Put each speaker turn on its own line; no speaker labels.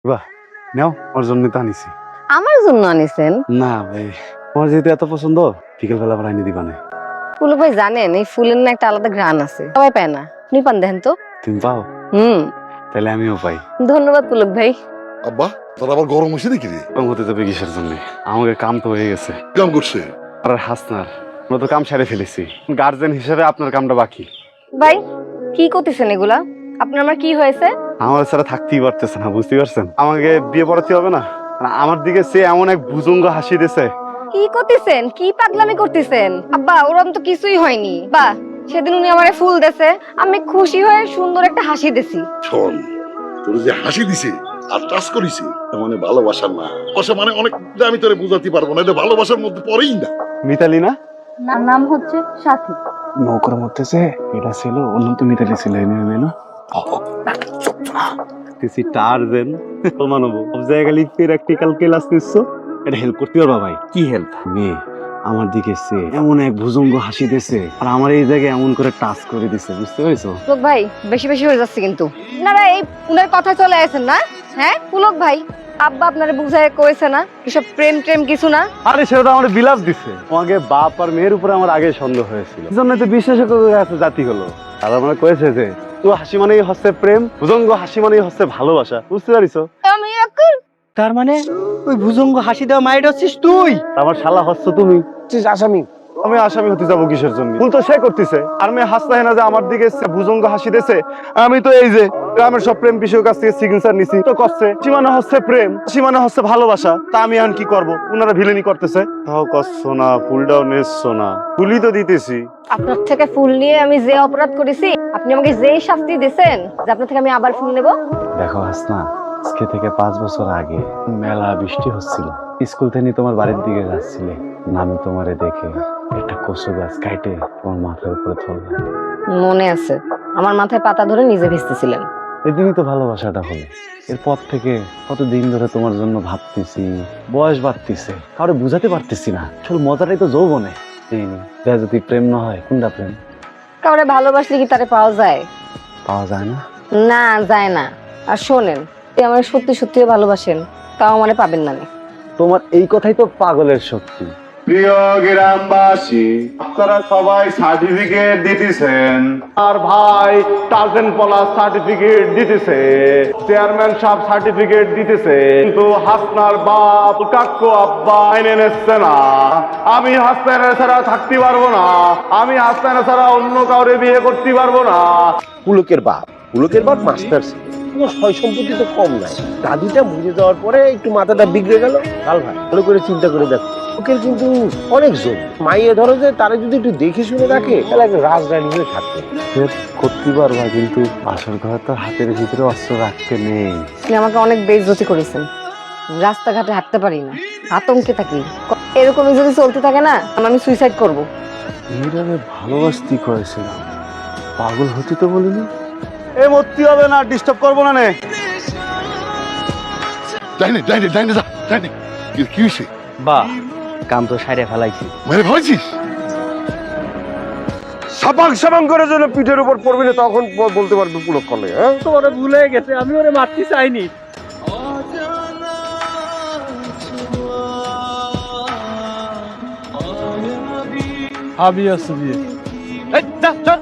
বাহ, নাও ওর জন্য তো আনিছি।
আমার জন্য আনিছেন?
না ভাই, তোমার যেহেতু এত পছন্দ, বিকেল বেলা আবার আনি দিবা না।
পুলক ভাই জানেন এই ফুলের না একটা আলাদা ঘ্রাণ আছে, সবাই পায় না। আপনি পান দেখেন তো।
তুমি পাও?
হুম।
তাহলে আমিও পাই।
ধন্যবাদ পুলক ভাই।
আব্বা তোর আবার গরম হয়েছে নাকি রে?
কম হতে যাবে কিসের জন্য? আমাকে কাম তো হয়ে গেছে।
কাম করছে?
আর হাসনার আমরা তো কাম সেরে ফেলেছি। গার্জেন হিসেবে আপনার কামটা বাকি।
ভাই কি করতেছেন এগুলা? আপনার আমার কি হয়েছে?
আমার ছাড়া থাকতেই পারতেছে না, বুঝতে পারছেন? আমাকে বিয়ে পড়াতে হবে না? আর আমার দিকে সে এমন এক ভুজঙ্গ হাসি দিছে।
কি করতেছেন? কি পাগলামি করতেছেন? আব্বা ওরম তো কিছুই হয়নি। বা সেদিন উনি আমারে ফুল দেছে, আমি খুশি হয়ে সুন্দর একটা হাসি দিছি।
শোন, তোর যে হাসি দিছে আর টাচ করিছে তার মানে ভালোবাসার না। ভালোবাসা মানে অনেক, আমি তোরে বুঝাতে পারবো না, এটা ভালোবাসার মধ্যে পড়েই না।
মিতালি না?
নাম হচ্ছে সাথী।
নৌকার মধ্যে যে এটা ছিল অন্য তো মিতালি ছিল না? টার্জেন মানব সব জায়গায় প্র্যাকটিক্যাল ক্লাস নিচ্ছ, এটা হেল্প করতে পারবা ভাই? কি হেল্প? মেয়ে আমার দিকে সে এমন এক ভুজঙ্গ হাসি দিছে আর আমার এই জায়গায় এমন করে টাচ করে দিছে, বুঝতে পেরেছো?
পুলক ভাই বেশি বেশি হয়ে যাচ্ছে কিন্তু। আপনারা এই উনার কথা চলে আসেন না? হ্যাঁ পুলক ভাই, আব্বা আপনারে বুঝায় কইছে না এসব প্রেম প্রেম কিছু না?
আরে সেটা তো আমার বিলাপ দিছে। তোমাকে বাপ আর মেয়ের উপরে আমার আগে সন্দেহ হয়েছিল, এই জন্য তো বিশ্বাস আছে জাতি হলো। আর আমার কয়েছে যে তো হাসি মানেই হচ্ছে প্রেম, ভুজঙ্গ হাসি মানেই হচ্ছে ভালোবাসা, বুঝতে পারিছো?
আমি এখন
তার মানে ওই ভুজঙ্গ হাসি দেওয়া মাইট হচ্ছিস তুই?
আমার শালা হচ্ছ তুমি।
আসামি?
আমি আসামি হতে যাবো কিসের জন্য? ভুল তো সে করতেছে, আর মেয়ে হাসতে না যে আমার দিকে ভুজঙ্গ হাসি দিয়েছে। আমি তো এই যে গ্রামের সব প্রেম বিষয়ের কাছ থেকে চিকিৎসা নিছি, তো করছে সীমানা হচ্ছে প্রেম, সীমানা হচ্ছে ভালোবাসা। তা আমি এখন কি করবো? উনারা ভিলেনি করতেছে, তাও করছো না, ফুলটাও নেছো না। ফুলই তো দিতেছি।
আপনার থেকে ফুল নিয়ে আমি যে অপরাধ করেছি, আপনি আমাকে যেই শাস্তি দিয়েছেন যে আপনার থেকে আমি আবার ফুল নেব।
দেখো হাসনা, আজকে থেকে 5 বছর আগে মেলা বৃষ্টি হচ্ছিল, স্কুল থেকে তোমার বাড়ির দিকে যাচ্ছিলে, আমি তোমারে দেখে একটা কচু গাছ কাটে তোমার মাথার উপরে ধরলাম।
মনে আছে, আমার মাথায় পাতা ধরে নিজে ভিজতেছিলেন।
এদিনই তো ভালোবাসাটা হলো। এরপর থেকে কতদিন ধরে তোমার জন্য ভাবতেছি, বয়স বাড়তেছে, কাউরে বুঝাতে পারতেছি না। আসলে মজাটাই তো যৌবনে। যদি প্রেম না হয়, কোনটা প্রেম?
কাউরে ভালোবাসলে কি তারে পাওয়া যায়?
পাওয়া যায় না।
না যায় না। আর শোনেন, আমার সত্যি সত্যি ভালোবাসেন, তাও আমারে পাবেন না।
তোমার এই কথাই তো পাগলের শক্তি। প্রিয় গ্রামবাসী, আপনারা সবাই সার্টিফিকেট দিতেছেন, আর ভাই টার্জেন পলা সার্টিফিকেট দিতেছে, চেয়ারম্যান সাহেব সার্টিফিকেট দিতেছে, কিন্তু হাসনার বাপ কাকু আব্বা এনে নিচ্ছে না। আমি হাসনার ছাড়া থাকতে পারবো না, আমি হাসনার ছাড়া অন্য কাউরে বিয়ে করতে পারবো না।
পুলকের বাপ মাস্টার ছিল, কোনো সয় সম্পত্তি তো কম নাই। দাদিটা মরে যাওয়ার পরে একটু মাথাটা বিগড়ে গেল। কাল ভাই ভালো করে চিন্তা করে দেখো, ওকের কিন্তু অনেক জোর। মাইয়ে ধরো যে তারা যদি একটু দেখে শুনে রাখে, তাহলে একটা রাজরানী হয়ে থাকবে।
করতে পারবা, কিন্তু আসল ঘরে তো হাতের ভিতরে অস্ত্র রাখতে নেই।
আপনি আমাকে অনেক বেইজ্জতি করেছেন, রাস্তাঘাটে হাঁটতে পারি না, আতঙ্কে থাকি। এরকমই যদি চলতে থাকে না, আমি সুইসাইড করব।
এইভাবে ভালোবাসতে করেছিলাম, পাগল হতে তো বলিনি। এ মরতে হবে না, ডিস্টার্ব করবো না।
ডাইনে ডাইনে ডাইনে যা, ডাইনে। কি হয়েছে?
বাহ, কাম তো সাইডে ফেলাইছি।
মেরে ফেলেছিস?
সাবাং করে যেন পিঠের উপর পড়বি না, তখন বলতে পারবি পুলক করলে। হ্যাঁ, তোমার ভুল হয়ে গেছে, আমি ওরে মারতে চাইনি।
আমি আছি বিয়ে।
এই, চল